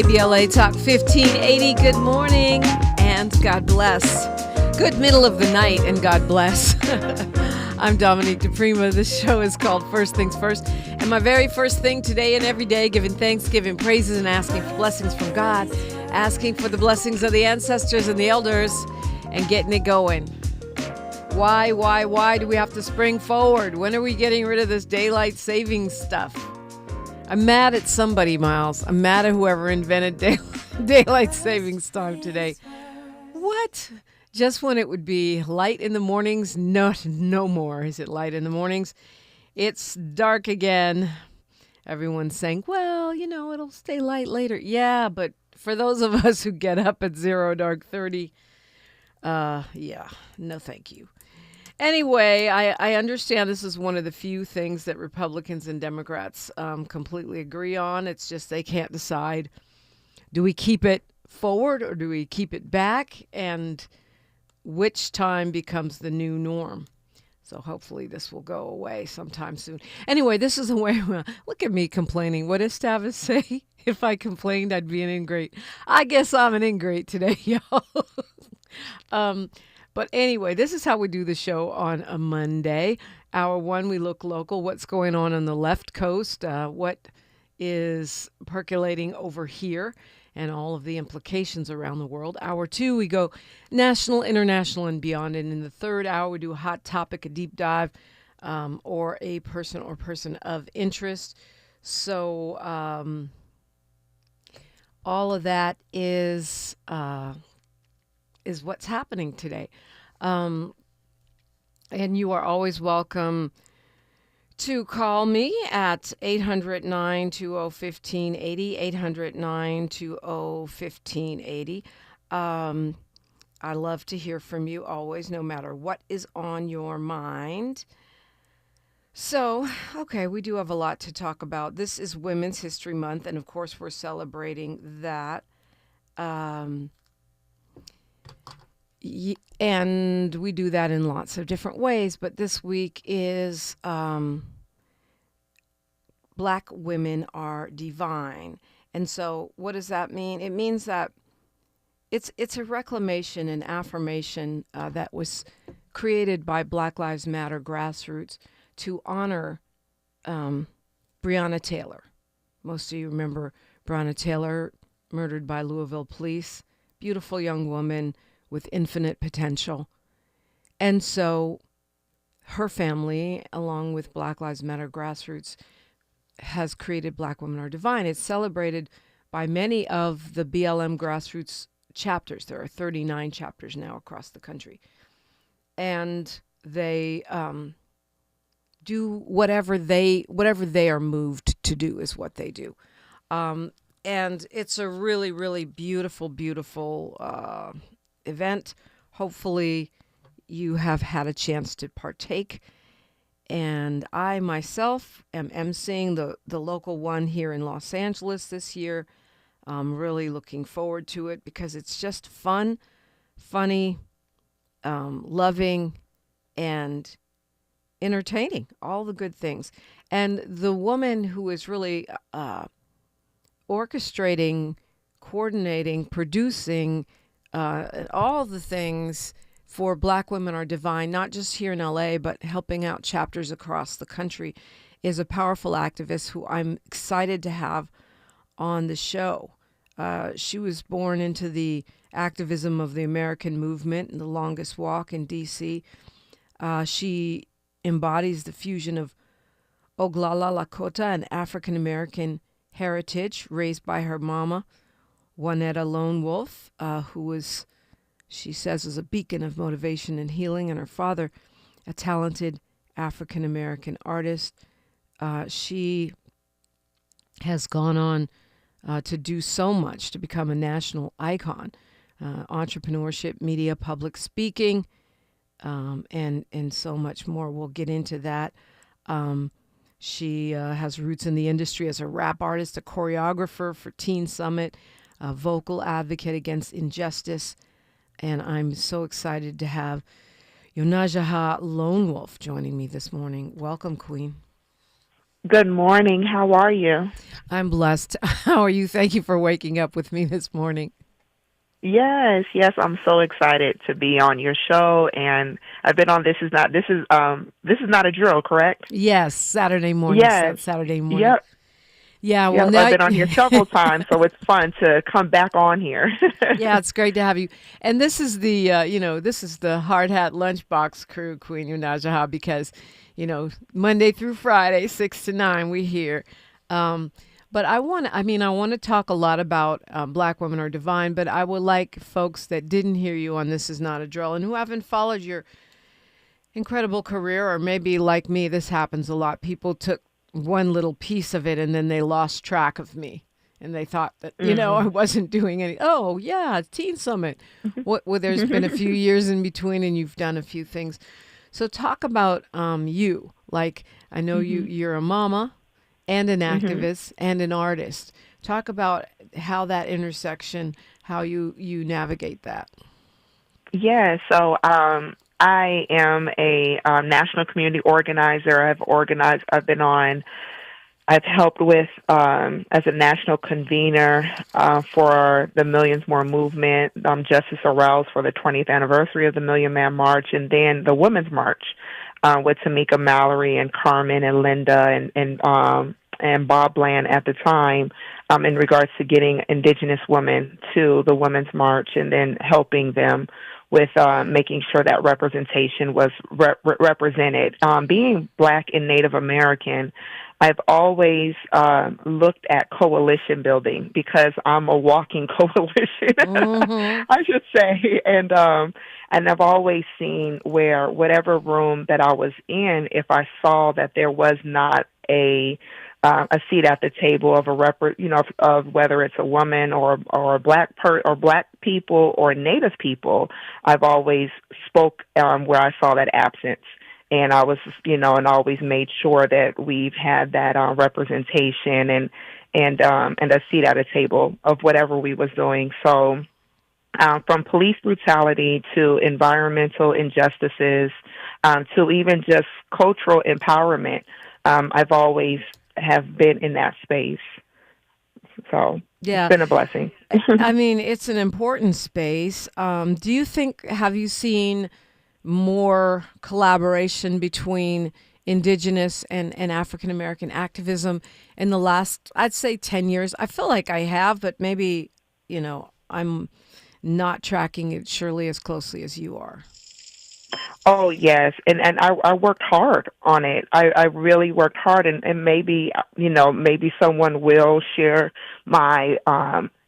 KBLA Talk 1580. Good morning and God bless. Good middle of the night and God bless. I'm Dominique DiPrima. This show is called First Things First. And my very first thing today and every day, giving thanks, giving praises, and asking for blessings from God, asking for the blessings of the ancestors and the elders, and getting it going. Why do we have to spring forward? When are we getting rid of this daylight savings stuff? I'm mad at somebody, Miles. I'm mad at whoever invented daylight savings time today. What? Just when it would be light in the mornings? No more. Is it light in the mornings? It's dark again. Everyone's saying, well, it'll stay light later. Yeah, but for those of us who get up at 0:30, no thank you. Anyway, I understand this is one of the few things that Republicans and Democrats completely agree on. It's just they can't decide. Do we keep it forward or do we keep it back? And which time becomes the new norm? So hopefully this will go away sometime soon. Anyway, this is a way. Look at me complaining. What does Tavis say? If I complained, I'd be an ingrate. I guess I'm an ingrate today, y'all. But anyway, this is how we do the show on a Monday. Hour one, we look local. What's going on the left coast? What is percolating over here? And all of the implications around the world. Hour two, we go national, international, and beyond. And in the third hour, we do a hot topic, a deep dive, or a person of interest. So all of that is what's happening today. And you are always welcome to call me at 800-920-1580, 800-920-1580. I love to hear from you always, no matter what is on your mind. So, okay, we do have a lot to talk about. This is Women's History Month, and of course we're celebrating that. And we do that in lots of different ways, but this week is Black women are divine. And so what does that mean? It means that it's a reclamation and affirmation that was created by Black Lives Matter grassroots to honor Breonna Taylor. Most of you remember Breonna Taylor, murdered by Louisville police. Beautiful young woman with infinite potential. And so her family, along with Black Lives Matter grassroots, has created Black Women Are Divine. It's celebrated by many of the BLM grassroots chapters. There are 39 chapters now across the country. And they do whatever they are moved to do is what they do. And it's a really, really beautiful event. Hopefully you have had a chance to partake. And I myself am emceeing the local one here in Los Angeles this year. I'm really looking forward to it because it's just fun, funny, loving, and entertaining. All the good things. And the woman who is really orchestrating, coordinating, producing all the things for Black Women Are Divine, not just here in LA, but helping out chapters across the country, is a powerful activist who I'm excited to have on the show. She was born into the activism of the American movement and the longest walk in D.C. She embodies the fusion of Oglala, Lakota, and African American heritage, raised by her mama, YoNasDa Lonewolf, who was, she says, is a beacon of motivation and healing, and her father, a talented African-American artist. She has gone on to do so much to become a national icon, entrepreneurship, media, public speaking, and so much more. We'll get into that. She has roots in the industry as a rap artist, a choreographer for Teen Summitt, a vocal advocate against injustice, and I'm so excited to have YoNasDa Lonewolf joining me this morning. Welcome, Queen. Good morning. How are you? I'm blessed. How are you? Thank you for waking up with me this morning. Yes, yes, I'm so excited to be on your show, and I've been on this is not a drill, correct? Yes, Saturday morning, Yes. Saturday morning. Yep. Yeah, well, Yep, I've now, been on here several times, so it's fun to come back on here. yeah, it's great to have you. And this is this is the hard hat lunchbox crew, Queen YoNasDa, because, Monday through Friday, 6 to 9, we here. Um, but I want to talk a lot about Black women are divine, but I would like folks that didn't hear you on This Is Not a Drill and who haven't followed your incredible career, or maybe like me, this happens a lot. People took one little piece of it and then they lost track of me. And they thought that, I Mhm. wasn't doing any. Oh, yeah, Teen Summit. Well, there's been a few years in between and you've done a few things. So talk about you. Like, I know Mhm. you're a mama and an Mhm. activist and an artist. Talk about how that intersection, how you navigate that. Yeah, I am a national community organizer. I've been on I've helped with as a national convener for the Millions More movement, Justice Aroused for the 20th anniversary of the Million Man March, and then the Women's March with Tamika Mallory and Carmen and Linda and Bob Bland at the time in regards to getting Indigenous women to the Women's March and then helping them with making sure that representation was represented. Being Black and Native American, I've always looked at coalition building because I'm a walking coalition, Mm-hmm. I should say, and I've always seen where whatever room that I was in, if I saw that there was not a seat at the table of of whether it's a woman or a or black people or Native people, I've always spoke where I saw that absence, and I was, and always made sure that we've had that representation and a seat at a table of whatever we was doing. So from police brutality to environmental injustices to even just cultural empowerment, I've always have been in that space. So it's Yeah. been a blessing. I mean, it's an important space. Do you think, have you seen more collaboration between Indigenous and African American activism in the last, I'd say, 10 years? I feel like I have, but maybe, I'm not tracking it surely as closely as you are. Oh yes, and I worked hard on it. I really worked hard, and maybe maybe someone will share my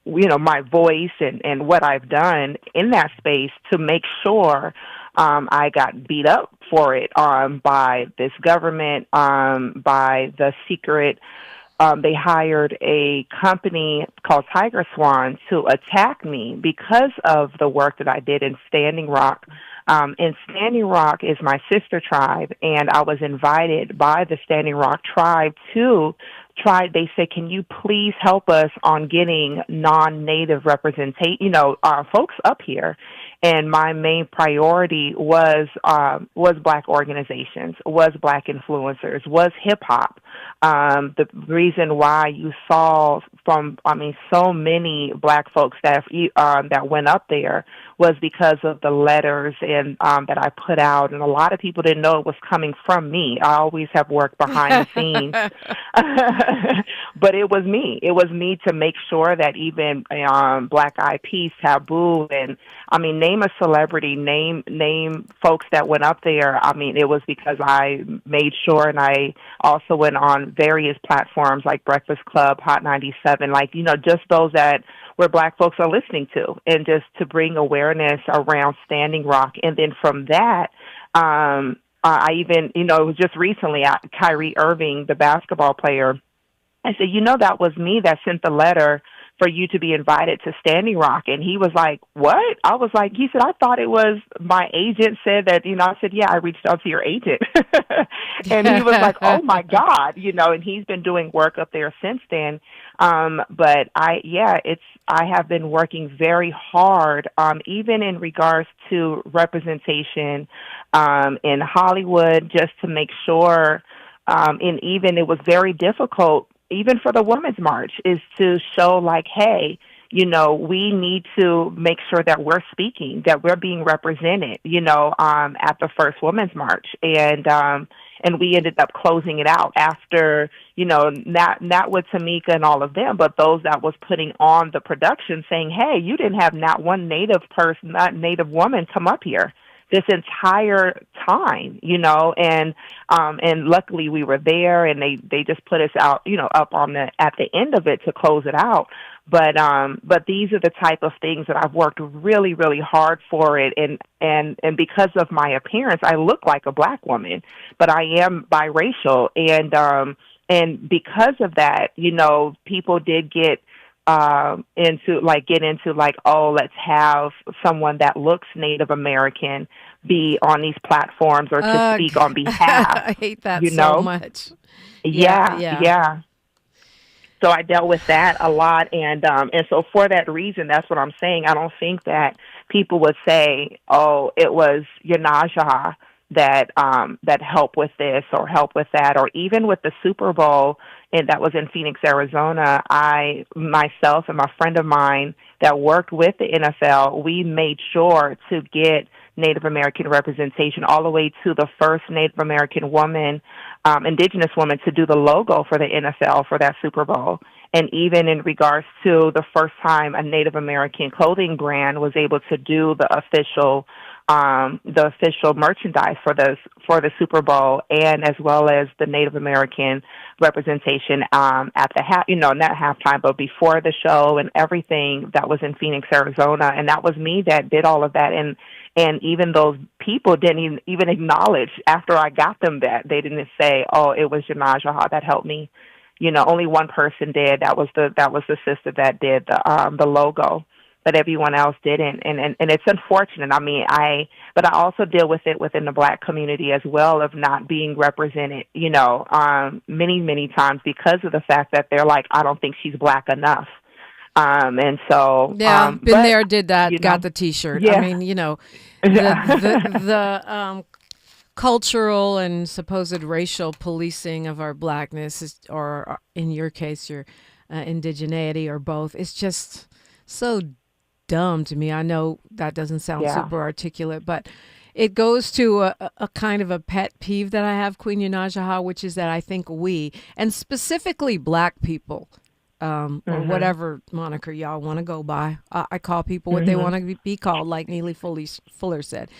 my voice and what I've done in that space to make sure I got beat up for it by this government, by the secret. They hired a company called Tiger Swan to attack me because of the work that I did in Standing Rock. And Standing Rock is my sister tribe, and I was invited by the Standing Rock tribe to try. They said, "Can you please help us on getting non-native representation, folks up here?" And my main priority was Black organizations, was Black influencers, was hip hop. The reason why you saw so many Black folks that went up there was because of the letters and that I put out, and a lot of people didn't know it was coming from me. I always have worked behind the scenes, but it was me. It was me to make sure that even Black Eyed Peas, Taboo, and name a celebrity, name folks that went up there. It was because I made sure, and I also went on various platforms like Breakfast Club, Hot 97, just those that where Black folks are listening to, and just to bring awareness around Standing Rock. And then from that, I even, it was just recently, Kyrie Irving, the basketball player, I said, that was me that sent the letter for you to be invited to Standing Rock. And he was like, what? I was like, he said, I thought it was my agent said that, I said, yeah, I reached out to your agent. And he was like, oh my God, and he's been doing work up there since then. But I have been working very hard, even in regards to representation, in Hollywood, just to make sure And even it was very difficult, even for the Women's March, is to show like, hey, we need to make sure that we're speaking, that we're being represented, at the first Women's March. And we ended up closing it out after, not with Tamika and all of them, but those that was putting on the production saying, hey, you didn't have not one Native person, not Native woman come up here this entire time, and luckily we were there, and they just put us out, up on at the end of it to close it out. But these are the type of things that I've worked really, really hard for it, and because of my appearance, I look like a Black woman, but I am biracial, and because of that, people did get into oh, let's have someone that looks Native American be on these platforms or to speak on behalf. I hate that so much. Yeah. So I dealt with that a lot, and so for that reason, that's what I'm saying. I don't think that people would say, oh, it was YoNasDa that helped with this or helped with that, or even with the Super Bowl, and that was in Phoenix, Arizona. I, myself and my friend of mine that worked with the NFL, we made sure to get Native American representation all the way to the first Native American woman, indigenous woman, to do the logo for the NFL for that Super Bowl. And even in regards to the first time a Native American clothing brand was able to do the official merchandise for the Super Bowl, and as well as the Native American representation at the not halftime, but before the show and everything, that was in Phoenix, Arizona, and that was me that did all of that. And even those people didn't even acknowledge after I got them that. They didn't say, "Oh, it was YoNasDa that helped me." Only one person did. That was the sister that did the logo, but everyone else didn't. And it's unfortunate. I mean, but I also deal with it within the Black community as well, of not being represented, many times because of the fact that they're like, I don't think she's Black enough. And so been there, did that, got the T-shirt. Yeah. I mean, the cultural and supposed racial policing of our Blackness, or in your case, your indigeneity, or both, it's just so dumb to me. I know that doesn't sound super articulate, but it goes to a kind of a pet peeve that I have, Queen YoNasDa, which is that I think we, and specifically Black people, or whatever moniker y'all want to go by. I call people what they want to be called, like Neely Fuller said.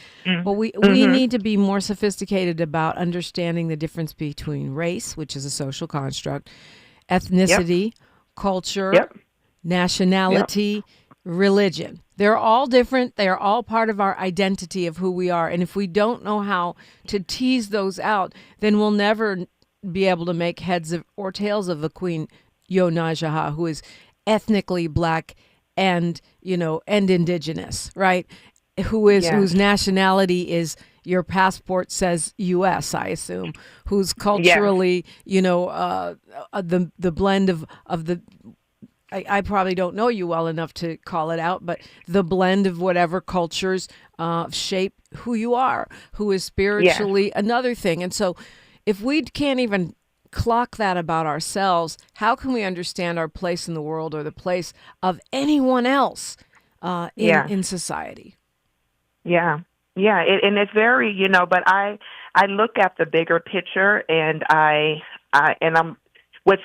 But we need to be more sophisticated about understanding the difference between race, which is a social construct, ethnicity, culture, nationality, religion. They're all different. They are all part of our identity of who we are. And if we don't know how to tease those out, then we'll never be able to make heads or tails of the Queen YoNasDa, who is ethnically Black and, and indigenous, right? Whose nationality is, your passport says U.S., I assume, who's culturally, the blend of the, I probably don't know you well enough to call it out, but the blend of whatever cultures shape who you are, who is spiritually another thing. And so if we can't even clock that about ourselves, how can we understand our place in the world, or the place of anyone else in society? And it's very, but I look at the bigger picture, and I'm, what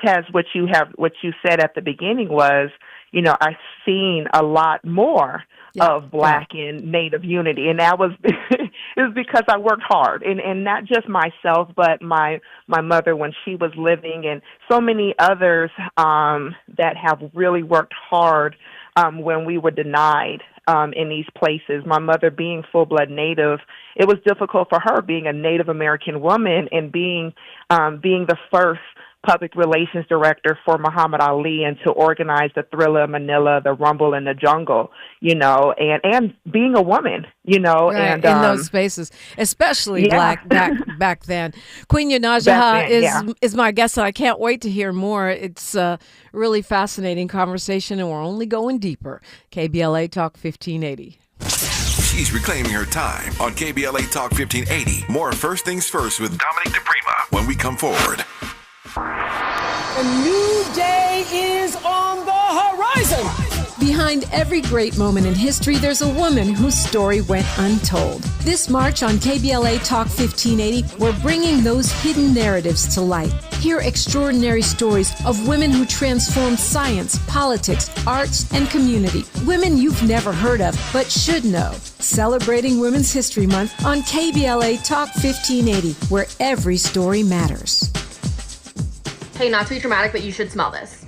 you said at the beginning was, I've seen a lot more of Black and Native unity, and that was it was because I worked hard, and not just myself, but my mother when she was living, and so many others that have really worked hard when we were denied in these places. My mother being full-blood Native, it was difficult for her being a Native American woman and being the first public relations director for Muhammad Ali, and to organize the Thriller in Manila, the Rumble in the Jungle, and being a woman, right, and in those spaces, especially Black back then. Queen YoNasDa is my guest, and I can't wait to hear more. It's a really fascinating conversation, and we're only going deeper. KBLA Talk 1580. She's reclaiming her time on KBLA Talk 1580. More First Things First with Dominique DiPrima when we come forward. A new day is on the horizon. Behind every great moment in history, there's a woman whose story went untold. This March on KBLA Talk 1580, we're bringing those hidden narratives to light. Hear extraordinary stories of women who transformed science, politics, arts, and community. Women you've never heard of, but should know. Celebrating Women's History Month on KBLA Talk 1580, where every story matters. Hey, not to be dramatic, but you should smell this.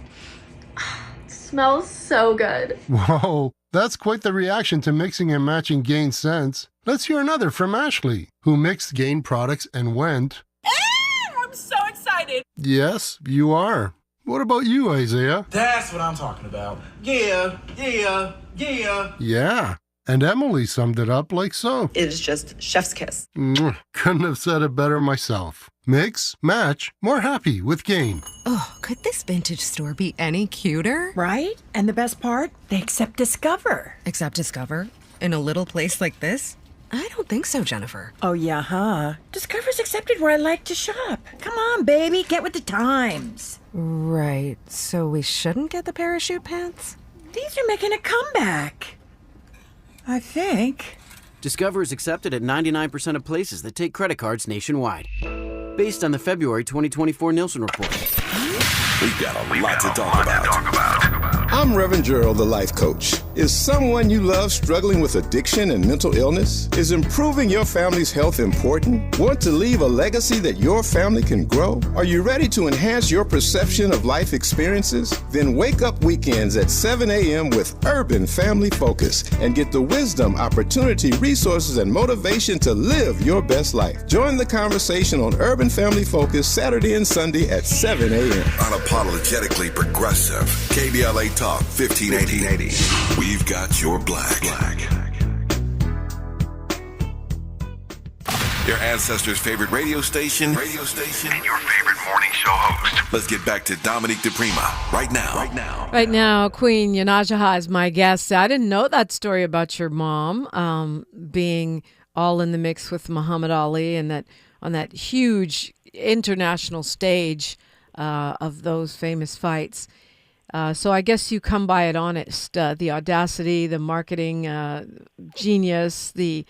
It smells so good. Whoa, that's quite the reaction to mixing and matching Gain scents. Let's hear another from Ashley, who mixed Gain products and went, I'm so excited. yes, you are. What about you, Isaiah? That's what I'm talking about. Yeah. Yeah. And Emily summed it up like so. It is just chef's kiss. Couldn't have said it better myself. Mix, match, more happy with Gain. Oh, could this vintage store be any cuter? Right? And the best part? They accept Discover. Accept Discover? In a little place like this? I don't think so, Jennifer. Oh, yeah, huh? Discover's accepted where I like to shop. Come on, baby, get with the times. Right, so we shouldn't get the parachute pants? These are making a comeback. I think. Discover is accepted at 99% of places that take credit cards nationwide. Based on the February 2024 Nielsen report. We've got a lot to talk about. I'm Reverend Gerald, the life coach. Is someone you love struggling with addiction and mental illness? Is improving your family's health important? Want to leave a legacy that your family can grow? Are you ready to enhance your perception of life experiences? Then wake up weekends at 7 a.m. with Urban Family Focus and get the wisdom, opportunity, resources, and motivation to live your best life. Join the conversation on Urban Family Focus Saturday and Sunday at 7 a.m. Unapologetically progressive. KBLA Talk 1580. We've got your black. Your ancestors' favorite radio station, and your favorite morning show host. Let's get back to Dominique DiPrima right now. Queen YoNasDa is my guest. I didn't know that story about your mom being all in the mix with Muhammad Ali and that on that huge international stage of those famous fights. So I guess you come by it honest, the audacity, the marketing genius, the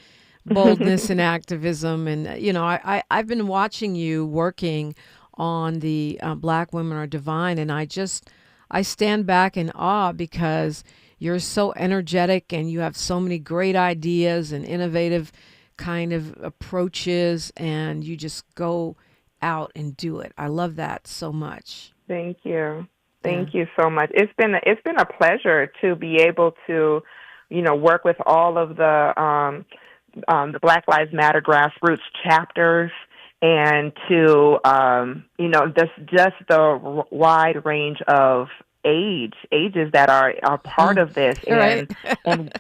boldness and activism. And, I've been watching you working on the Black Women Are Divine, and I stand back in awe because you're so energetic and you have so many great ideas and innovative kind of approaches, and you just go out and do it. I love that so much. Thank you. Thank you so much. It's been a pleasure to be able to, work with all of the Black Lives Matter grassroots chapters, and to just the wide range of ages that are part of this, Right. and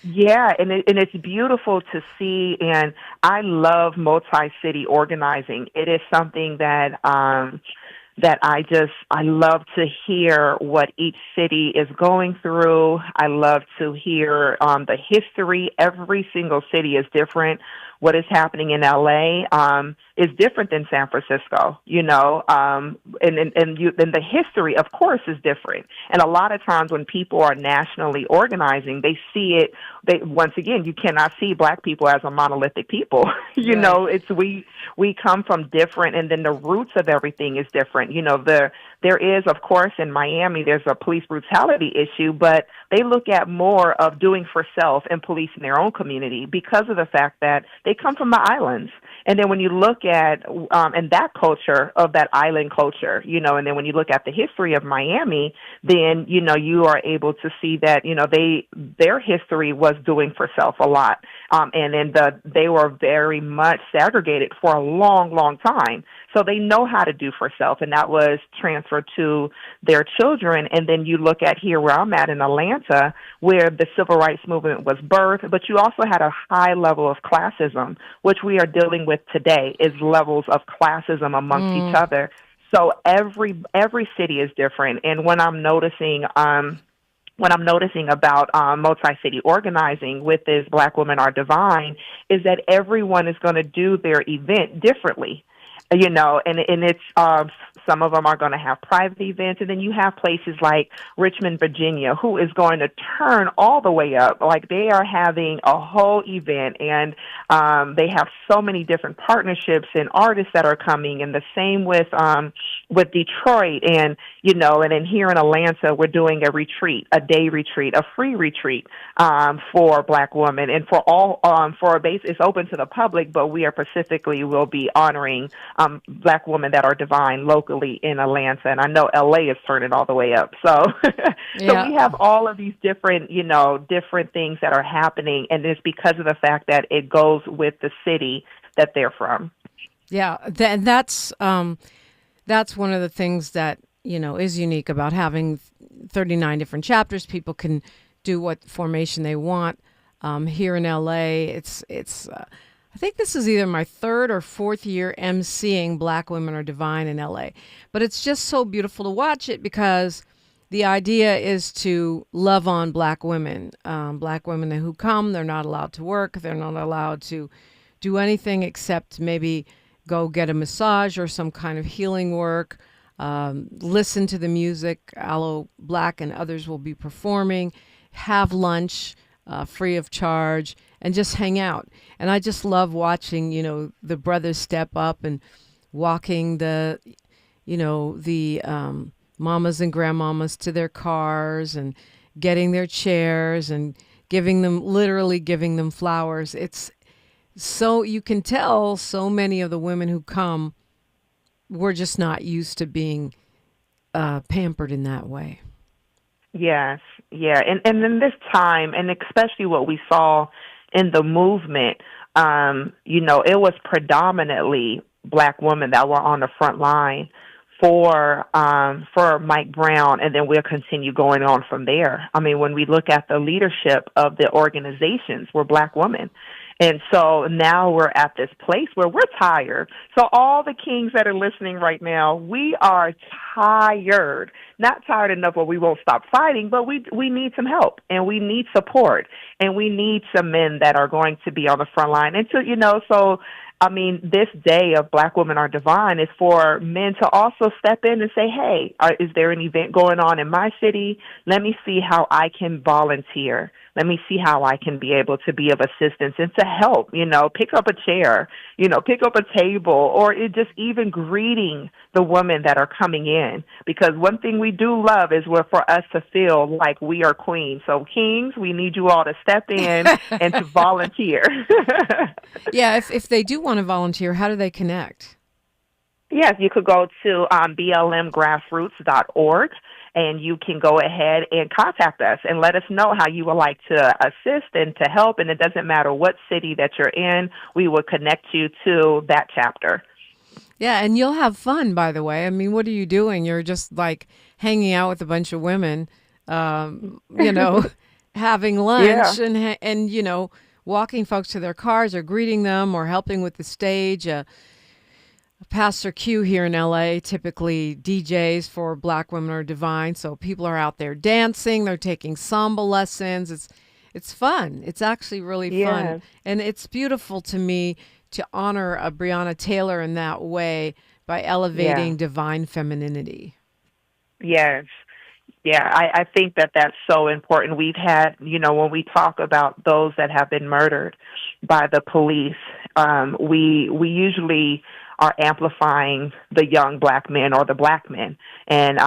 yeah, and it's beautiful to see, and I love multi-city organizing. It is something that I love to hear what each city is going through. I love to hear the history. Every single city is different. What is happening in LA is different than San Francisco, and the history, of course, is different. And a lot of times when people are nationally organizing, they see it. Once again, you cannot see Black people as a monolithic people. We come from different, and then the roots of everything is different. There is, of course, in Miami, there's a police brutality issue, but they look at more of doing for self and policing their own community because of the fact that they come from the islands. And then when you look at and that culture of that island culture, and then when you look at the history of Miami, then you are able to see that their history was doing for self a lot, and then they were very much segregated for a long, long time. So they know how to do for self, and that was transferred to their children. And then you look at here where I'm at in Atlanta, where the civil rights movement was birthed, but you also had a high level of classism, which we are dealing with today, is levels of classism amongst each other. So every city is different. And when I'm noticing what I'm noticing about multi-city organizing with this Black Women Are Divine is that everyone is going to do their event differently. You know, and it's some of them are going to have private events, and then you have places like Richmond, Virginia, who is going to turn all the way up. Like, they are having a whole event, and they have so many different partnerships and artists that are coming. And the same with Detroit, and you know, and then here in Atlanta, we're doing a retreat, a day retreat, a free retreat for Black women, and for all for a base. It's open to the public, but we are specifically will be honoring Black women that are divine locally in Atlanta, and I know LA is turning all the way up. So, so we have all of these different, you know, different things that are happening, and it's because of the fact that it goes with the city that they're from. Yeah, that's one of the things that, you know, is unique about having 39 different chapters. People can do what formation they want. Here in LA, it's I think this is either my third or fourth year emceeing Black Women Are Divine in LA. But it's just so beautiful to watch it because the idea is to love on Black women. Black women who come, they're not allowed to work. They're not allowed to do anything except maybe go get a massage or some kind of healing work. Listen to the music. Aloe Black and others will be performing. Have lunch free of charge. And just hang out. And I just love watching, you know, the brothers step up and walking the, you know, the mamas and grandmamas to their cars and getting their chairs and literally giving them flowers. It's so, you can tell so many of the women who come were just not used to being pampered in that way. Yes, yeah. And in this time, and especially what we saw in the movement, you know, it was predominantly Black women that were on the front line for Mike Brown, and then we'll continue going on from there. I mean, when we look at the leadership of the organizations, we're Black women. And so now we're at this place where we're tired. So all the kings that are listening right now, we are tired. Not tired enough where we won't stop fighting, but we need some help, and we need support, and we need some men that are going to be on the front line. And so, you know, so I mean, this day of Black Women Are Divine is for men to also step in and say, hey, is there an event going on in my city? Let me see how I can volunteer. Let me see how I can be able to be of assistance and to help, you know, pick up a chair, you know, pick up a table, or it just even greeting the women that are coming in. Because one thing we do love is for us to feel like we are queens. So kings, we need you all to step in and to volunteer. Yeah, if they do want to volunteer, how do they connect? Yes, you could go to blmgrassroots.org. And you can go ahead and contact us and let us know how you would like to assist and to help. And it doesn't matter what city that you're in, we will connect you to that chapter. Yeah, and you'll have fun, by the way. I mean, what are you doing? You're just like hanging out with a bunch of women, you know, having lunch and, you know, walking folks to their cars or greeting them or helping with the stage. Pastor Q here in LA typically DJs for Black Women Are Divine, so people are out there dancing, they're taking samba lessons. It's fun. It's actually really fun. And it's beautiful to me to honor Breonna Taylor in that way by elevating divine femininity. Yes. Yeah, I think that that's so important. We've had, you know, when we talk about those that have been murdered by the police, we usually are amplifying the young Black men or the Black men, and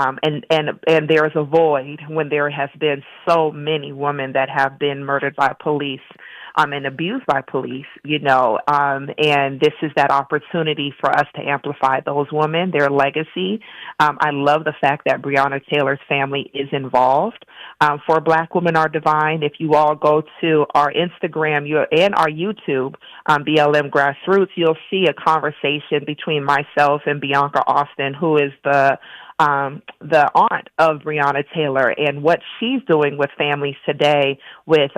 there is a void when there has been so many women that have been murdered by police. And abused by police, you know, and this is that opportunity for us to amplify those women, their legacy. I love the fact that Breonna Taylor's family is involved. For Black Women Are Divine, if you all go to our Instagram and our YouTube, BLM Grassroots, you'll see a conversation between myself and Bianca Austin, who is the the aunt of Breonna Taylor and what she's doing with families today, with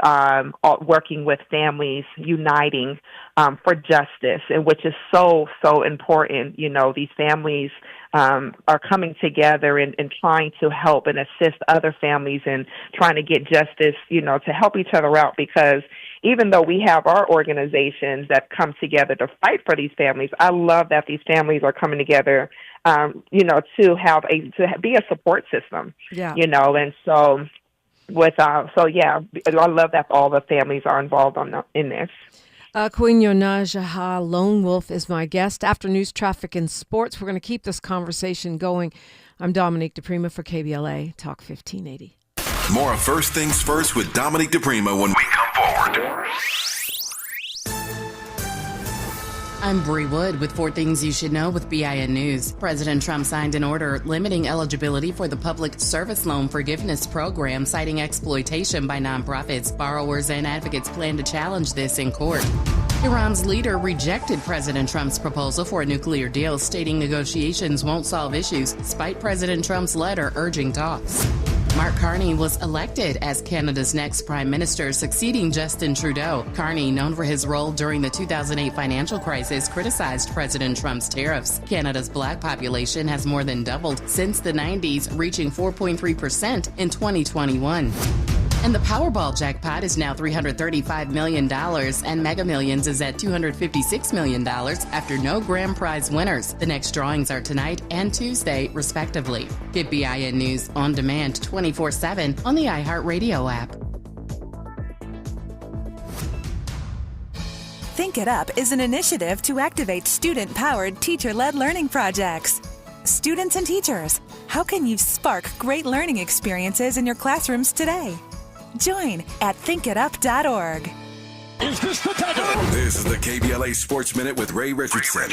working with families uniting for justice, and which is so important. These families are coming together and trying to help and assist other families and trying to get justice, to help each other out, because even though we have our organizations that come together to fight for these families, I love that these families are coming together, to be a support system. Yeah. And so I love that all the families are involved in this. Queen YoNasDa Lonewolf is my guest. After news, traffic, and sports, we're going to keep this conversation going. I'm Dominique DiPrima for KBLA Talk 1580. More of First Things First with Dominique DiPrima when we come forward. I'm Bree Wood with 4 Things You Should Know with BIN News. President Trump signed an order limiting eligibility for the Public Service Loan Forgiveness Program, citing exploitation by nonprofits. Borrowers and advocates plan to challenge this in court. Iran's leader rejected President Trump's proposal for a nuclear deal, stating negotiations won't solve issues, despite President Trump's letter urging talks. Mark Carney was elected as Canada's next prime minister, succeeding Justin Trudeau. Carney, known for his role during the 2008 financial crisis, criticized President Trump's tariffs. Canada's black population has more than doubled since the 90s, reaching 4.3% in 2021. And the Powerball jackpot is now $335 million, and Mega Millions is at $256 million after no grand prize winners. The next drawings are tonight and Tuesday, respectively. Get BIN News on demand 24/7 on the iHeartRadio app. Think It Up is an initiative to activate student-powered, teacher-led learning projects. Students and teachers, how can you spark great learning experiences in your classrooms today? Join at thinkitup.org. Is this the time? This is the KBLA Sports Minute with Ray Richardson.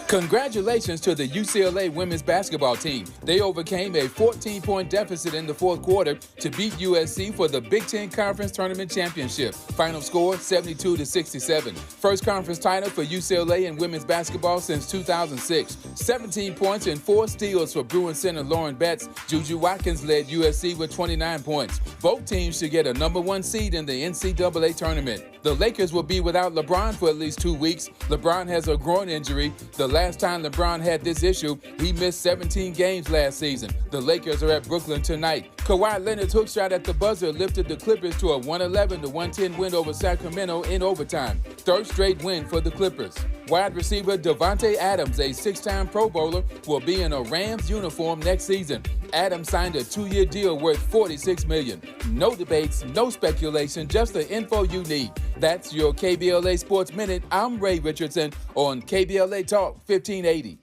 Congratulations to the UCLA women's basketball team. They overcame a 14-point deficit in the fourth quarter to beat USC for the Big Ten Conference Tournament Championship. Final score, 72-67. First conference title for UCLA in women's basketball since 2006. 17 points and 4 steals for Bruin center Lauren Betts. Juju Watkins led USC with 29 points. Both teams should get a number 1 seed in the NCAA tournament. The Lakers will be without LeBron for at least 2 weeks. LeBron has a groin injury. The last time LeBron had this issue, he missed 17 games last season. The Lakers are at Brooklyn tonight. Kawhi Leonard's hook shot at the buzzer lifted the Clippers to a 111-110 win over Sacramento in overtime. Third straight win for the Clippers. Wide receiver Devontae Adams, a 6-time Pro Bowler, will be in a Rams uniform next season. Adams signed a 2-year deal worth $46 million. No debates, no speculation, just the info you need. That's your KBLA Sports Minute. I'm Ray Richardson on KBLA Talk 1580.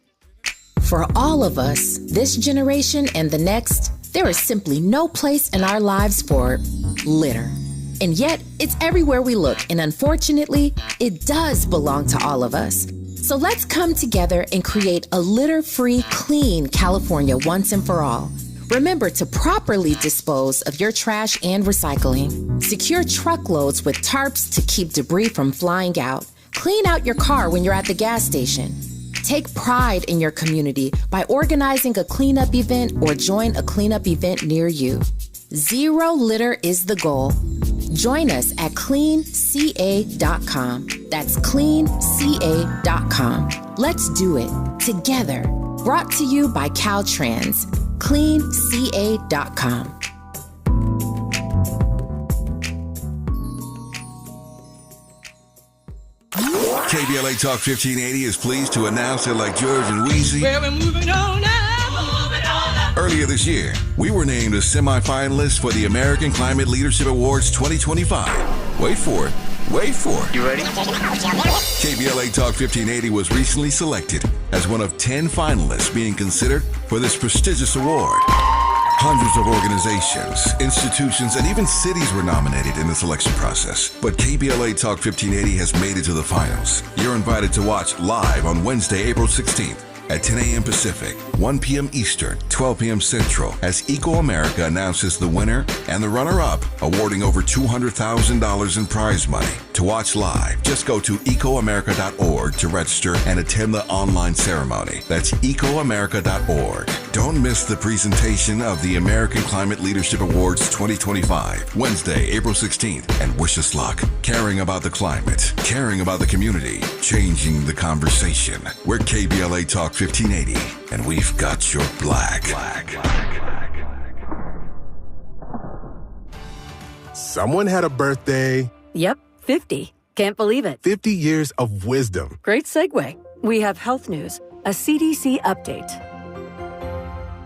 For all of us, this generation and the next, there is simply no place in our lives for litter. And yet, it's everywhere we look, and unfortunately, it does belong to all of us. So let's come together and create a litter-free, clean California once and for all. Remember to properly dispose of your trash and recycling. Secure truckloads with tarps to keep debris from flying out. Clean out your car when you're at the gas station. Take pride in your community by organizing a cleanup event or join a cleanup event near you. Zero litter is the goal. Join us at cleanca.com. That's cleanca.com. Let's do it together. Brought to you by Caltrans. cleanca.com. KBLA Talk 1580 is pleased to announce that, like George and Weezy, Well, we're moving on now. earlier this year, we were named as semifinalists for the American Climate Leadership Awards 2025. Wait for it. Wait for it. You ready? KBLA Talk 1580 was recently selected as one of 10 finalists being considered for this prestigious award. Hundreds of organizations, institutions, and even cities were nominated in the selection process. But KBLA Talk 1580 has made it to the finals. You're invited to watch live on Wednesday, April 16th at 10 a.m. Pacific, 1 p.m. Eastern, 12 p.m. Central, as Eco America announces the winner and the runner-up, awarding over $200,000 in prize money. To watch live, just go to ecoamerica.org to register and attend the online ceremony. That's ecoamerica.org. Don't miss the presentation of the American Climate Leadership Awards 2025, Wednesday, April 16th, and wish us luck. Caring about the climate, caring about the community, changing the conversation. We're KBLA Talk 1580, and we've got your black. Someone had a birthday. Yep, 50. Can't believe it. 50 years of wisdom. Great segue. We have health news, a CDC update.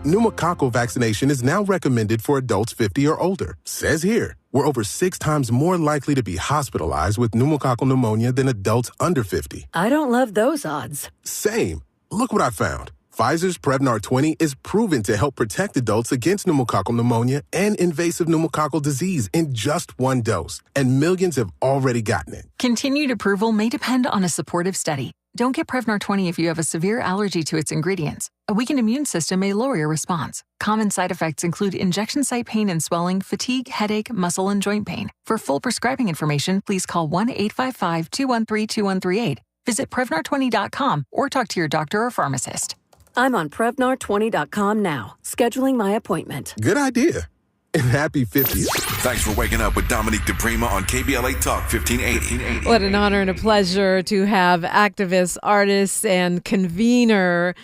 Pneumococcal vaccination is now recommended for adults 50 or older. Says here, we're over 6 times more likely to be hospitalized with pneumococcal pneumonia than adults under 50. I don't love those odds. Same. Look what I found. Pfizer's Prevnar 20 is proven to help protect adults against pneumococcal pneumonia and invasive pneumococcal disease in just 1 dose, and millions have already gotten it. Continued approval may depend on a supportive study. Don't get Prevnar 20 if you have a severe allergy to its ingredients. A weakened immune system may lower your response. Common side effects include injection site pain and swelling, fatigue, headache, muscle, and joint pain. For full prescribing information, please call 1-855-213-2138. Visit Prevnar20.com or talk to your doctor or pharmacist. I'm on Prevnar20.com now, scheduling my appointment. Good idea. And happy 50th. Thanks for waking up with Dominique DiPrima on KBLA Talk 1580. What an honor and a pleasure to have activist, artist, and convener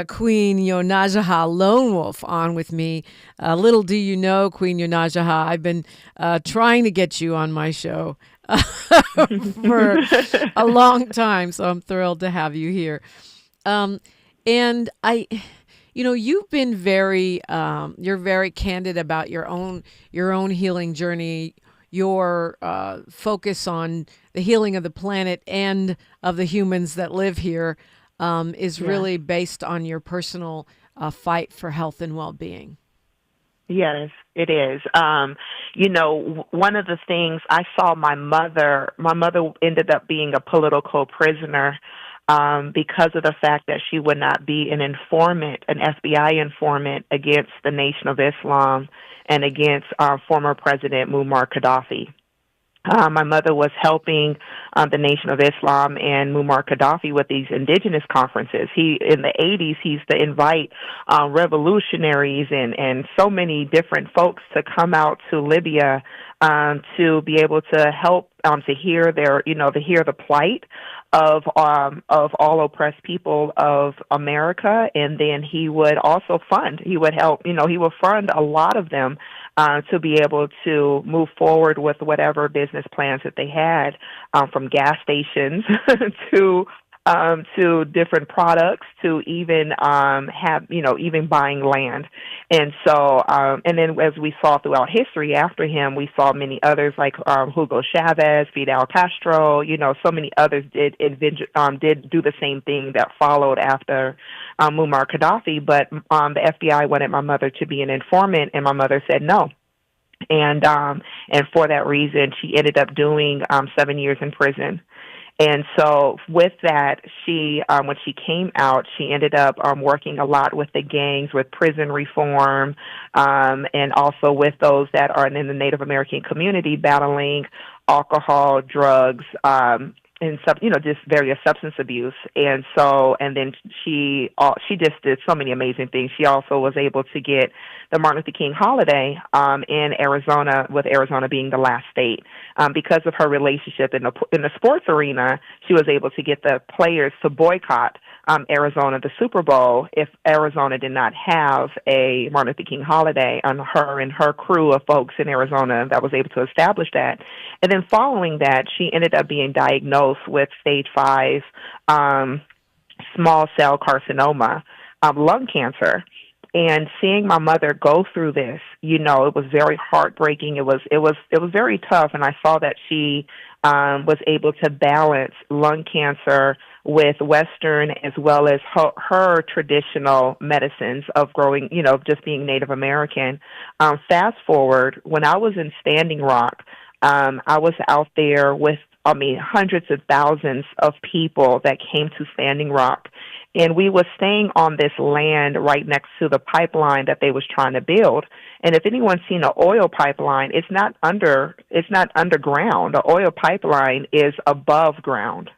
Queen YoNasDa Lonewolf on with me. Little do you know, Queen YoNasDa, I've been trying to get you on my show for a long time, so I'm thrilled to have you here. And you've been you're very candid about your own healing journey, your focus on the healing of the planet and of the humans that live here is really based on your personal fight for health and well-being. Yes, it is. One of the things I saw my mother ended up being a political prisoner because of the fact that she would not be an informant, an FBI informant against the Nation of Islam and against former President Muammar Gaddafi. My mother was helping the Nation of Islam and Muammar Gaddafi with these indigenous conferences. In the 80s, he used to invite revolutionaries and so many different folks to come out to Libya to be able to help to hear the plight of all oppressed people of America, and then he would also fund a lot of them to be able to move forward with whatever business plans that they had, from gas stations to different products, to even even buying land. And so and then as we saw throughout history after him, we saw many others like Hugo Chavez, Fidel Castro, so many others did do the same thing that followed after Muammar Gaddafi. But the FBI wanted my mother to be an informant, and my mother said no. And for that reason, she ended up doing 7 years in prison. And so with that, she, when she came out, she ended up working a lot with the gangs, with prison reform, and also with those that are in the Native American community battling alcohol, drugs, and just various substance abuse. And then she just did so many amazing things. She also was able to get the Martin Luther King holiday in Arizona, with Arizona being the last state. Because of her relationship in the sports arena, she was able to get the players to boycott Arizona, the Super Bowl, if Arizona did not have a Martin Luther King holiday, on her and her crew of folks in Arizona that was able to establish that. And then following that, she ended up being diagnosed with stage 5 small cell carcinoma, lung cancer. And seeing my mother go through this, it was very heartbreaking. It was very tough. And I saw that she was able to balance lung cancer with Western as well as her traditional medicines of growing, just being Native American. Fast forward, when I was in Standing Rock, I was out there with hundreds of thousands of people that came to Standing Rock. And we were staying on this land right next to the pipeline that they was trying to build. And if anyone's seen an oil pipeline, it's not underground. The oil pipeline is above ground.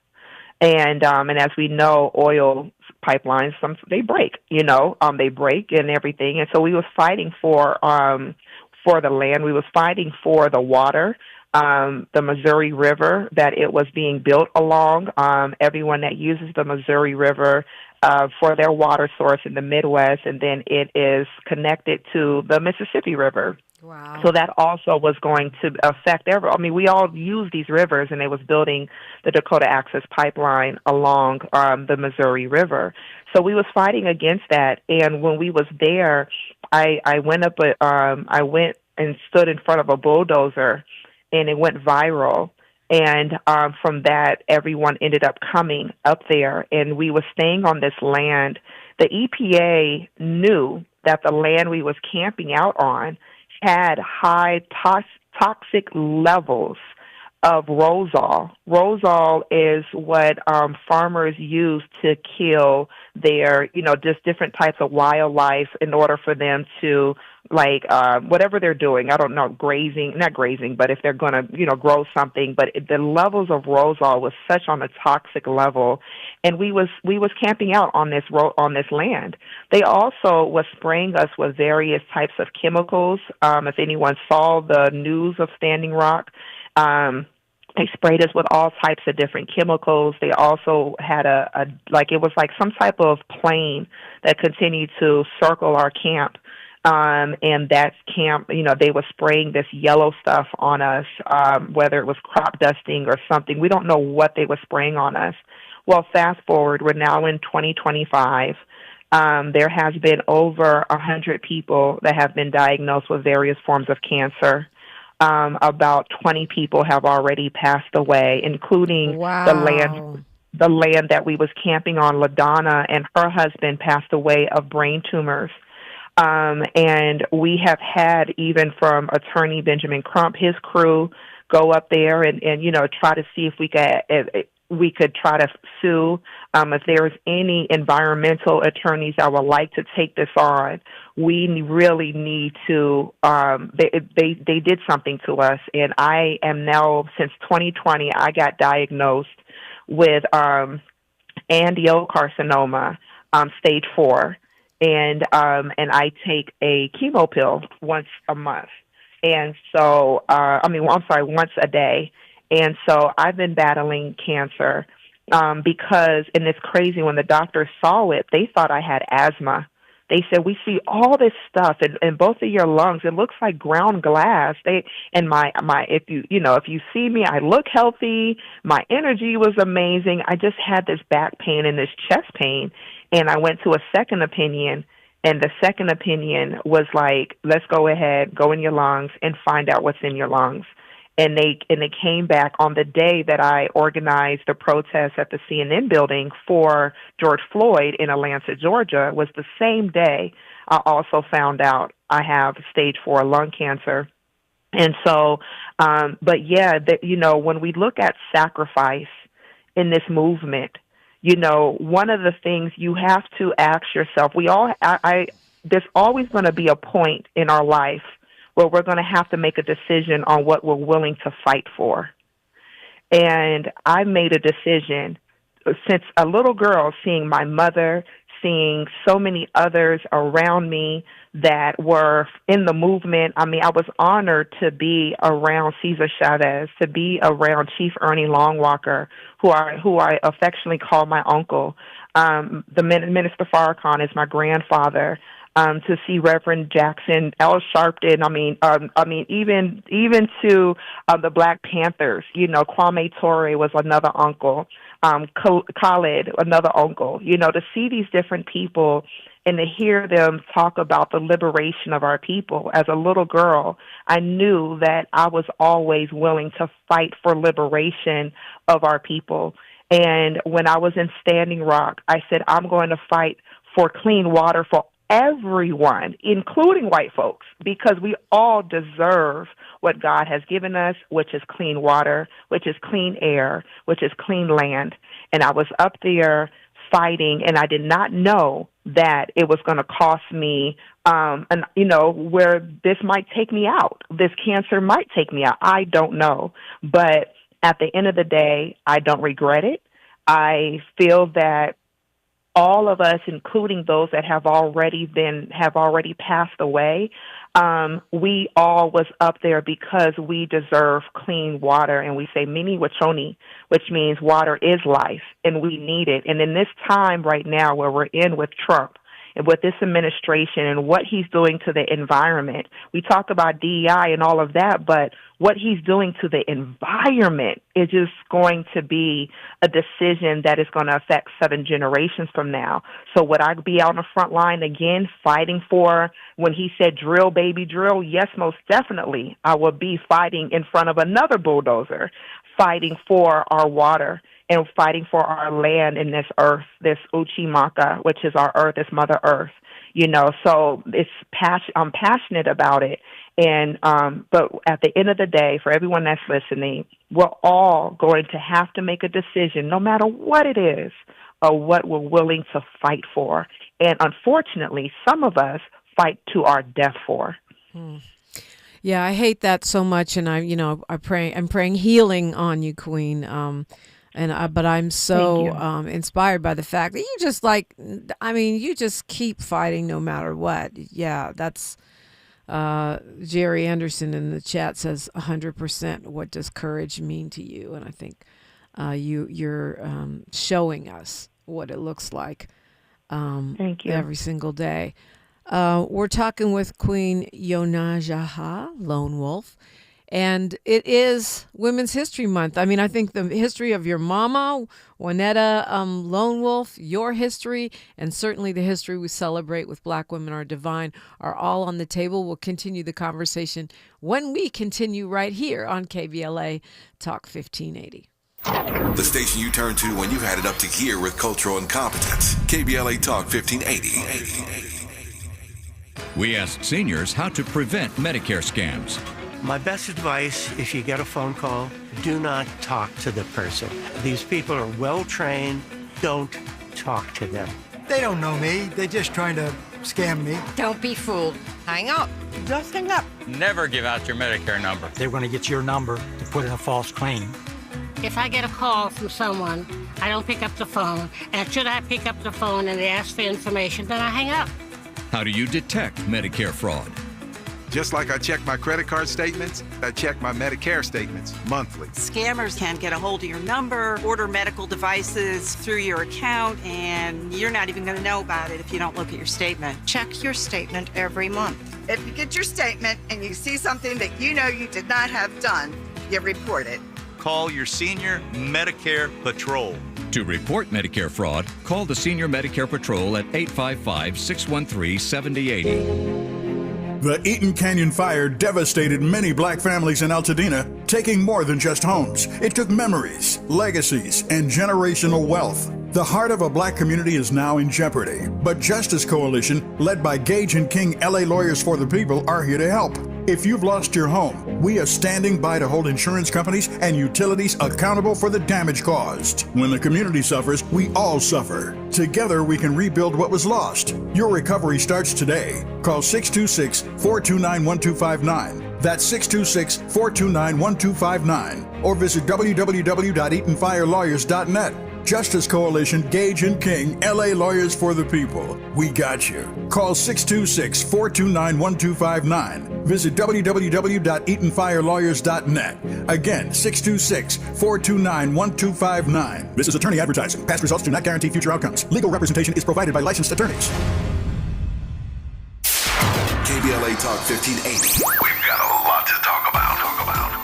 And as we know, oil pipelines, they break, they break and everything. And so we was fighting for the land. We was fighting for the water, the Missouri River that it was being built along. Everyone that uses the Missouri River for their water source in the Midwest, and then it is connected to the Mississippi River. Wow. So that also was going to affect we all use these rivers, and they was building the Dakota Access Pipeline along the Missouri River. So we was fighting against that, and when we was there, I went and stood in front of a bulldozer, and it went viral. And from that, everyone ended up coming up there, and we were staying on this land. The EPA knew that the land we was camping out on had high toxic levels of rosol. Rosol is what farmers use to kill their, just different types of wildlife in order for them to, whatever they're doing, I don't know, not grazing, but if they're going to, grow something. But the levels of rosol was such on a toxic level, and we was camping out on this land. They also was spraying us with various types of chemicals. If anyone saw the news of Standing Rock, they sprayed us with all types of different chemicals. They also had it was like some type of plane that continued to circle our camp. And that camp, they were spraying this yellow stuff on us, whether it was crop dusting or something. We don't know what they were spraying on us. Well, fast forward, we're now in 2025. There has been over 100 people that have been diagnosed with various forms of cancer. About 20 people have already passed away, including the land that we was camping on. LaDonna and her husband passed away of brain tumors. And we have had, even from Attorney Benjamin Crump, his crew, go up there and try to see if we could try to sue. If there's any environmental attorneys that would like to take this on, we really need to. They did something to us, and I am now, since 2020, I got diagnosed with andiocarcinoma, stage 4. And I take a chemo pill once a month. And so, once a day. And so I've been battling cancer because, and it's crazy, when the doctors saw it, they thought I had asthma. They said, we see all this stuff in both of your lungs. It looks like ground glass. If you see me, I look healthy. My energy was amazing. I just had this back pain and this chest pain. And I went to a second opinion, and the second opinion was like, let's go ahead, go in your lungs and find out what's in your lungs. And they came back on the day that I organized the protest at the CNN building for George Floyd in Atlanta, Georgia. Was the same day I also found out I have stage 4 lung cancer. And so, when we look at sacrifice in this movement, one of the things you have to ask yourself, there's always going to be a point in our life where we're going to have to make a decision on what we're willing to fight for. And I made a decision since a little girl, seeing my mother, seeing so many others around me that were in the movement. I was honored to be around Cesar Chavez, to be around Chief Ernie Longwalker, who I affectionately call my uncle. The Minister Farrakhan is my grandfather. To see Reverend Jackson L. Sharpton, even to the Black Panthers, Kwame Ture was another uncle, Khaled, another uncle, to see these different people and to hear them talk about the liberation of our people. As a little girl, I knew that I was always willing to fight for liberation of our people. And when I was in Standing Rock, I said, I'm going to fight for clean water for everyone, including white folks, because we all deserve what God has given us, which is clean water, which is clean air, which is clean land. And I was up there fighting, and I did not know that it was going to cost me, where this might take me out. This cancer might take me out. I don't know. But at the end of the day, I don't regret it. I feel that all of us, including those that have already passed away, we all was up there because we deserve clean water. And we say Mini Wachoni, which means water is life, and we need it. And in this time right now where we're in with Trump and with this administration and what he's doing to the environment, we talk about DEI and all of that, but what he's doing to the environment is just going to be a decision that is going to affect 7 generations from now. So would I be on the front line again fighting for, when he said drill, baby, drill? Yes, most definitely. I will be fighting in front of another bulldozer, fighting for our water and fighting for our land in this earth, this Uchimaka, which is our earth, this Mother Earth. So I'm passionate about it. And but at the end of the day, for everyone that's listening, we're all going to have to make a decision, no matter what it is, or what we're willing to fight for. And unfortunately, some of us fight to our death for. Yeah, I hate that so much, and I'm praying healing on you, Queen. But I'm so inspired by the fact that you just keep fighting no matter what. Yeah, that's Jerry Anderson in the chat says 100%. What does courage mean to you? And I think you're showing us what it looks like. Thank you. Every single day. We're talking with Queen YoNasDa Lonewolf. And it is Women's History Month. I mean, I think the history of your mama, YoNasDa Lonewolf, your history, and certainly the history we celebrate with Black Women Are Divine are all on the table. We'll continue the conversation when we continue right here on KBLA Talk 1580. The station you turn to when you've had it up to gear with cultural incompetence. KBLA Talk 1580. We ask seniors how to prevent Medicare scams. My best advice, if you get a phone call, do not talk to the person. These people are well-trained. Don't talk to them. They don't know me. They're just trying to scam me. Don't be fooled. Hang up. Just hang up. Never give out your Medicare number. They're going to get your number to put in a false claim. If I get a call from someone, I don't pick up the phone. And should I pick up the phone and they ask for information, then I hang up. How do you detect Medicare fraud? Just like I check my credit card statements, I check my Medicare statements monthly. Scammers can get a hold of your number, order medical devices through your account, and you're not even going to know about it if you don't look at your statement. Check your statement every month. If you get your statement and you see something that you know you did not have done, you report it. Call your Senior Medicare Patrol. To report Medicare fraud, call the Senior Medicare Patrol at 855-613-7080. The Eaton Canyon fire devastated many Black families in Altadena, taking more than just homes. It took memories, legacies, and generational wealth. The heart of a Black community is now in jeopardy, but Justice Coalition, led by Gage and King LA Lawyers for the People, are here to help. If you've lost your home, we are standing by to hold insurance companies and utilities accountable for the damage caused. When the community suffers, we all suffer. Together, we can rebuild what was lost. Your recovery starts today. Call 626-429-1259. That's 626-429-1259. Or visit www.eatonfirelawyers.net. Justice Coalition, Gage and King, LA Lawyers for the People. We got you. Call 626-429-1259. Visit www.eatonfirelawyers.net. Again, 626-429-1259. This is attorney advertising. Past results do not guarantee future outcomes. Legal representation is provided by licensed attorneys. KBLA Talk 1580. We've got a lot to talk about.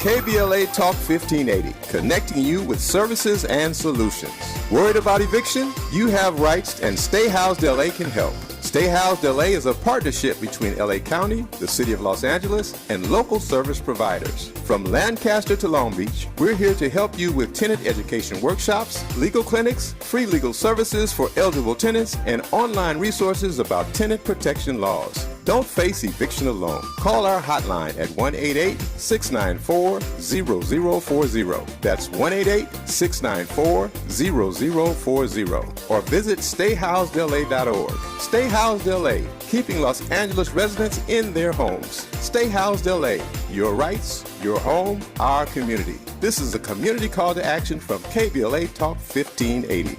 KBLA Talk 1580, connecting you with services and solutions. Worried about eviction? You have rights, and Stay Housed LA can help. Stay Housed LA is a partnership between LA County, the City of Los Angeles, and local service providers. From Lancaster to Long Beach, we're here to help you with tenant education workshops, legal clinics, free legal services for eligible tenants, and online resources about tenant protection laws. Don't face eviction alone. Call our hotline at 1-888-694-0040. That's 1-888-694-0040. Or visit stayhousedla.org. Stay Housed LA, keeping Los Angeles residents in their homes. Stay Housed LA, your rights, your home, our community. This is a community call to action from KBLA Talk 1580.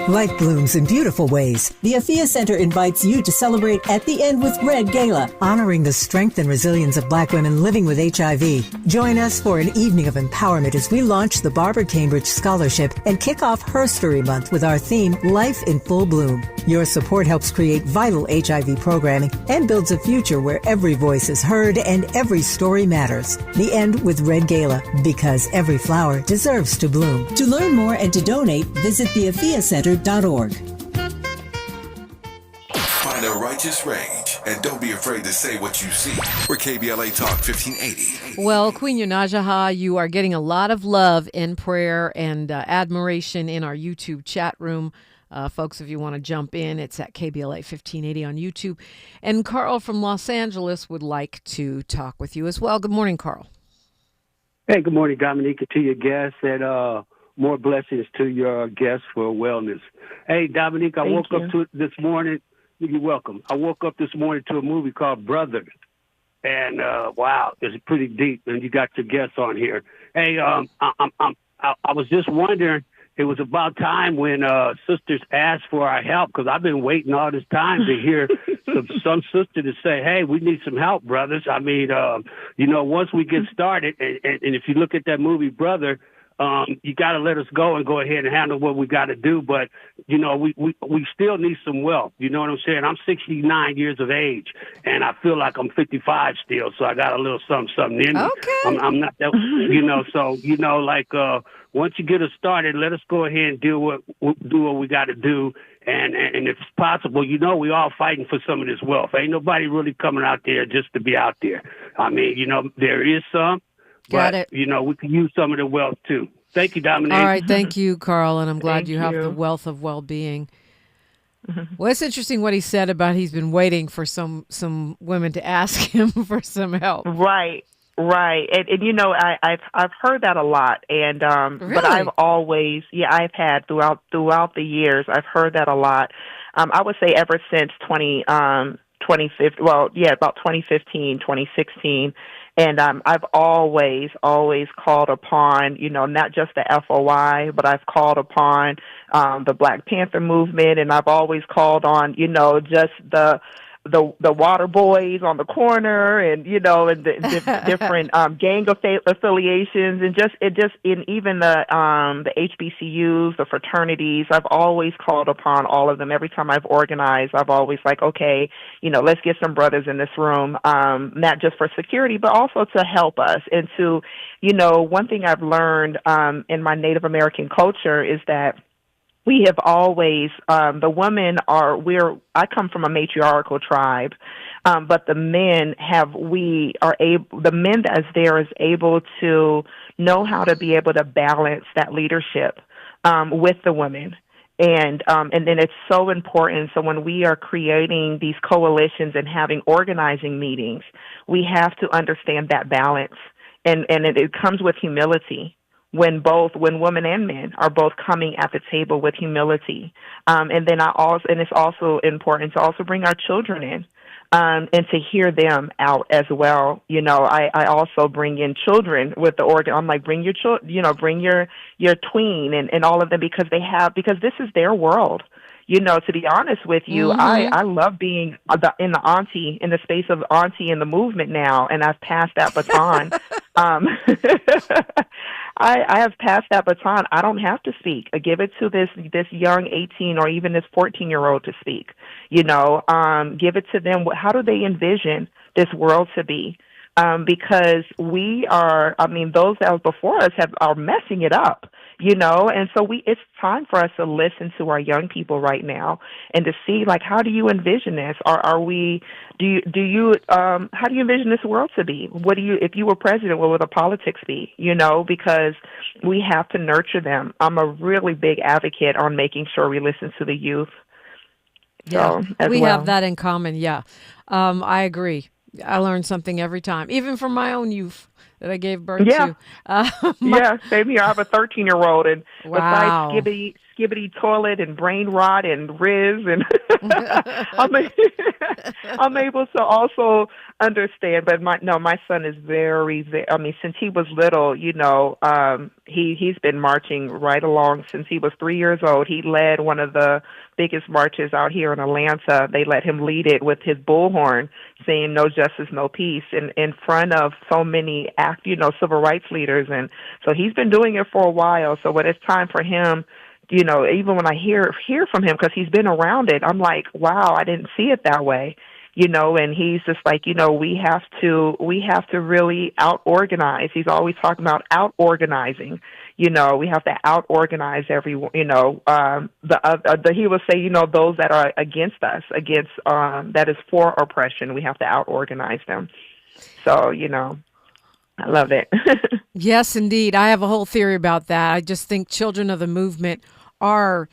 Life blooms in beautiful ways. The Afia Center invites you to celebrate At the End with Red Gala, honoring the strength and resilience of Black women living with HIV. Join us for an evening of empowerment as we launch the Barbara Cambridge Scholarship and kick off Her Story Month with our theme, Life in Full Bloom. Your support helps create vital HIV programming and builds a future where every voice is heard and every story matters. The End with Red Gala, because every flower deserves to bloom. To learn more and to donate, visit theafiacenter.org. Find a righteous rage and don't be afraid to say what you see. We're KBLA Talk 1580. Well, Queen YoNasDa, you are getting a lot of love and prayer and admiration in our YouTube chat room. Folks, if you want to jump in, it's at KBLA 1580 on YouTube. And Carl from Los Angeles would like to talk with you as well. Good morning, Carl. Hey, good morning, Dominique, to your guests, and more blessings to your guests for wellness. Hey, Dominique, I woke up to this morning. You're welcome. I woke up this morning to a movie called Brother, and wow, it's pretty deep. And you got your guests on here. Hey, I was just wondering. It was about time when sisters asked for our help, because I've been waiting all this time to hear some sister to say, hey, we need some help, brothers. I mean, once we get started, and if you look at that movie, Brother, you got to let us go and go ahead and handle what we got to do. But, we still need some wealth. You know what I'm saying? I'm 69 years of age, and I feel like I'm 55 still, so I got a little something in me. Okay. I'm not that, so, once you get us started, let us go ahead and do what we got to do. And if it's possible, we all fighting for some of this wealth. Ain't nobody really coming out there just to be out there. I mean, there is some. Got it. We can use some of the wealth, too. Thank you, Dominique. All right. Thank you, Carl. And I'm glad you have you. the wealth of well-being. Well, it's interesting what he said about he's been waiting for some women to ask him for some help. Right. And I've heard that a lot. And, Really? but I've always, I've had throughout the years, I've heard that a lot. I would say ever since 2015, about 2015, 2016. And I've always called upon, not just the FOI, but I've called upon the Black Panther movement, and I've always called on, just the water boys on the corner, and and the different gang affiliations, and even the HBCUs, the fraternities. I've always called upon all of them. Every time I've organized, I've always okay, let's get some brothers in this room, not just for security, but also to help us. And to, one thing I've learned in my Native American culture is that we have always, the women I come from a matriarchal tribe, but the men the men that is there is able to know how to be able to balance that leadership, with the women. And then it's so important. So when we are creating these coalitions and having organizing meetings, we have to understand that balance. And it comes with humility. When women and men are both coming at the table with humility. And then it's also important to also bring our children in, and to hear them out as well. I also bring in children with the organ. I'm like, bring your bring your tween and all of them, because this is their world. To be honest with you, I love being in the space of auntie in the movement now, and I've passed that baton. I have passed that baton. I don't have to speak. I give it to this young 18 or even this 14-year-old to speak. Give it to them. How do they envision this world to be? Because those that are before us are messing it up. And so it's time for us to listen to our young people right now and to see, like, how do you envision this? How do you envision this world to be? If you were president, what would the politics be? Because we have to nurture them. I'm a really big advocate on making sure we listen to the youth. Yeah, we have that in common. Yeah, I agree. I learn something every time, even from my own youth that I gave birth to. Same here. I have a 13-year-old, and wow. besides skibbity toilet and brain rot and Riz, and I'm able to also understand. But my son is very, since he was little, he's been marching right along since he was 3 years old. He led one of the biggest marches out here in Atlanta. They let him lead it with his bullhorn, saying "No justice, no peace," in front of so many civil rights leaders. And so he's been doing it for a while. So when it's time for him, even when I hear from him, because he's been around it, I'm like, wow, I didn't see it that way. And he's just like, we have to really out-organize. He's always talking about out-organizing. We have to out-organize everyone, he will say, those that are against us, that is for oppression, we have to out-organize them. So, I love it. Yes, indeed. I have a whole theory about that. I just think children of the movement are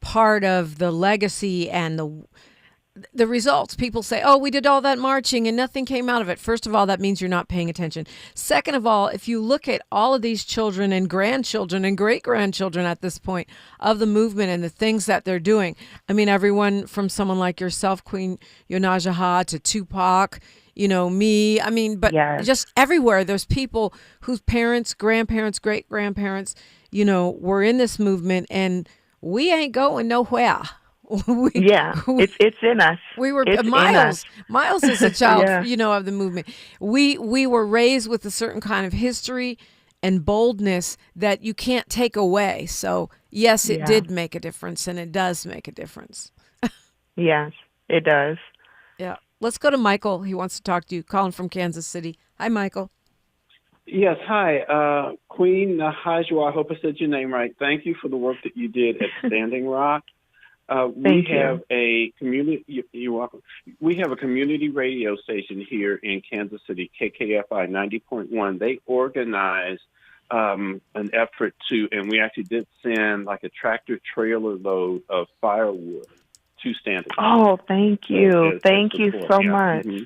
part of the legacy and the results. People say, oh, we did all that marching and nothing came out of it. First of all, that means you're not paying attention. Second of all, if you look at all of these children and grandchildren and great-grandchildren at this point of the movement and the things that they're doing, everyone from someone like yourself, Queen YoNasDa, to Tupac, me, but yes. Just everywhere, there's people whose parents, grandparents, great-grandparents, were in this movement, and we ain't going nowhere. It's in us. We were it's Miles is a child, yeah. of the movement. We were raised with a certain kind of history and boldness that you can't take away. So yes, it did make a difference, and it does make a difference. Yes, it does. Yeah. Let's go to Michael. He wants to talk to you. Calling from Kansas City. Hi, Michael. Yes, hi. Queen Nahajua, I hope I said your name right. Thank you for the work that you did at Standing Rock. We have a community. You're welcome. We have a community radio station here in Kansas City, KKFI 90.1. They organize an effort and we actually did send like a tractor trailer load of firewood to Standing Rock. Oh, thank you. Thank you so much. Mm-hmm.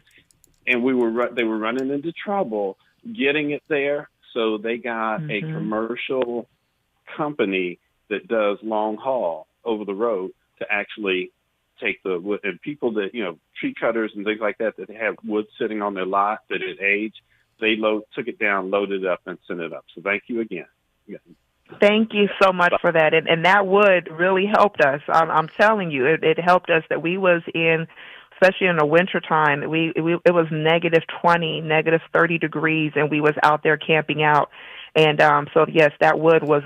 And they were running into trouble getting it there, so they got a commercial company that does long haul over the road to actually take the wood. And people that, tree cutters and things like that have wood sitting on their lot that is aged, they took it down, loaded it up, and sent it up. So thank you again. Yeah. Thank you so much for that. And that wood really helped us. I'm telling you, it helped us that we was in, especially in the wintertime, it was negative 20, negative 30 degrees, and we was out there camping out. And so, yes, that wood was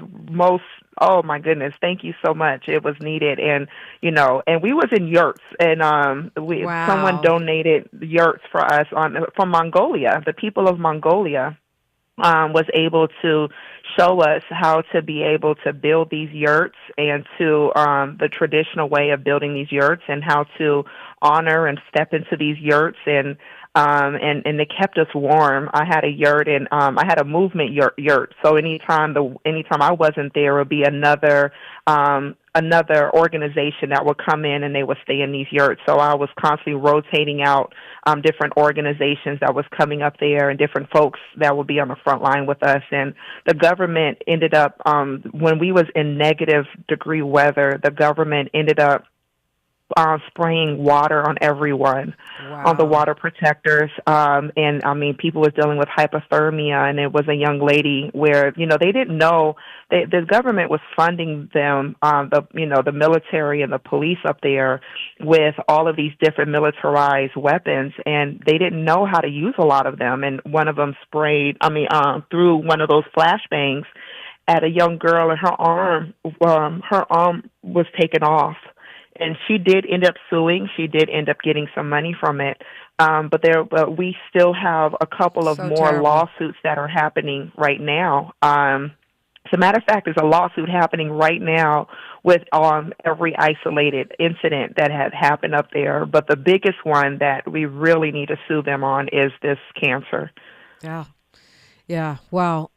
oh, my goodness, thank you so much. It was needed. And, and we was in yurts, and someone donated yurts for us from Mongolia. The people of Mongolia was able to show us how to be able to build these yurts and to the traditional way of building these yurts and how to honor and step into these yurts and they kept us warm. I had a yurt and I had a movement yurt. So anytime I wasn't there, would be another organization that would come in and they would stay in these yurts. So I was constantly rotating out different organizations that was coming up there and different folks that would be on the front line with us. And the government ended up, when we was in negative degree weather, the government ended up spraying water on everyone, on the water protectors. And people was dealing with hypothermia, and it was a young lady where, they didn't know, the government was funding them, the military and the police up there with all of these different militarized weapons, and they didn't know how to use a lot of them. And one of them threw one of those flashbangs at a young girl, and her arm was taken off. And she did end up suing. She did end up getting some money from it. But we still have a couple of more lawsuits that are happening right now. As a matter of fact, there's a lawsuit happening right now with every isolated incident that has happened up there. But the biggest one that we really need to sue them on is this cancer. Yeah. Yeah. Wow.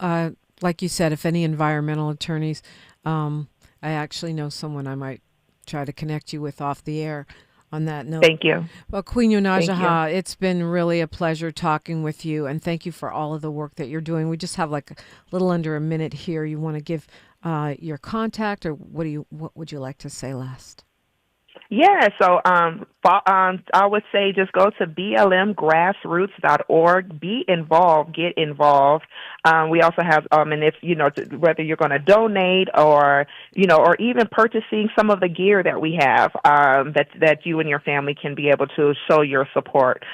Like you said, if any environmental attorneys, I actually know someone I might try to connect you with off the air on that note. Thank you. Well, Queen YoNasDa, it's been really a pleasure talking with you, and thank you for all of the work that you're doing. We just have like a little under a minute here. You want to give your contact, or what would you like to say last? Yeah, so I would say just go to blmgrassroots.org. Be involved, get involved. We also have, and if whether you're going to donate or or even purchasing some of the gear that we have, that you and your family can be able to show your support.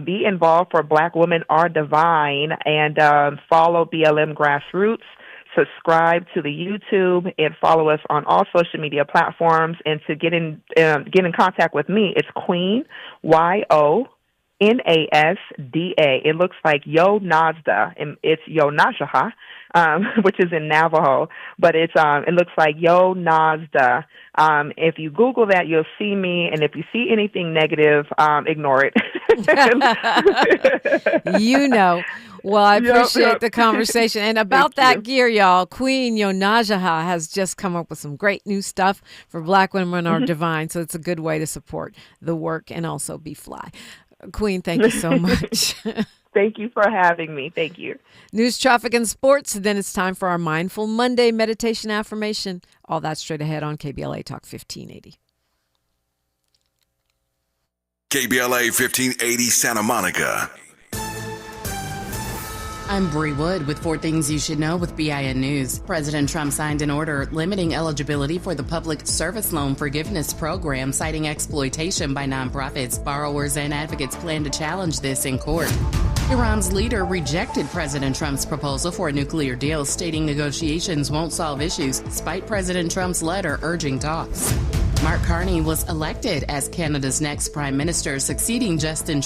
Be involved, for Black Women Are Divine, and follow BLM Grassroots. Subscribe to the YouTube and follow us on all social media platforms. And to get in contact with me, it's Queen YoNasDa. It looks like YoNasDa, and it's YoNasDa, which is in Navajo, but it looks like YoNasDa. If you Google that, you'll see me, and if you see anything negative, ignore it. Well, I appreciate the conversation. And about that gear, y'all, Queen YoNasDa has just come up with some great new stuff for Black Women Are Divine. So it's a good way to support the work and also be fly. Queen, thank you so much. Thank you for having me. Thank you. News, traffic, and sports. Then it's time for our Mindful Monday meditation affirmation. All that straight ahead on KBLA Talk 1580. KBLA 1580 Santa Monica. I'm Bree Wood with 4 Things You Should Know with BIN News. President Trump signed an order limiting eligibility for the Public Service Loan Forgiveness Program, citing exploitation by nonprofits. Borrowers and advocates plan to challenge this in court. Iran's leader rejected President Trump's proposal for a nuclear deal, stating negotiations won't solve issues, despite President Trump's letter urging talks. Mark Carney was elected as Canada's next prime minister, succeeding Justin Trudeau.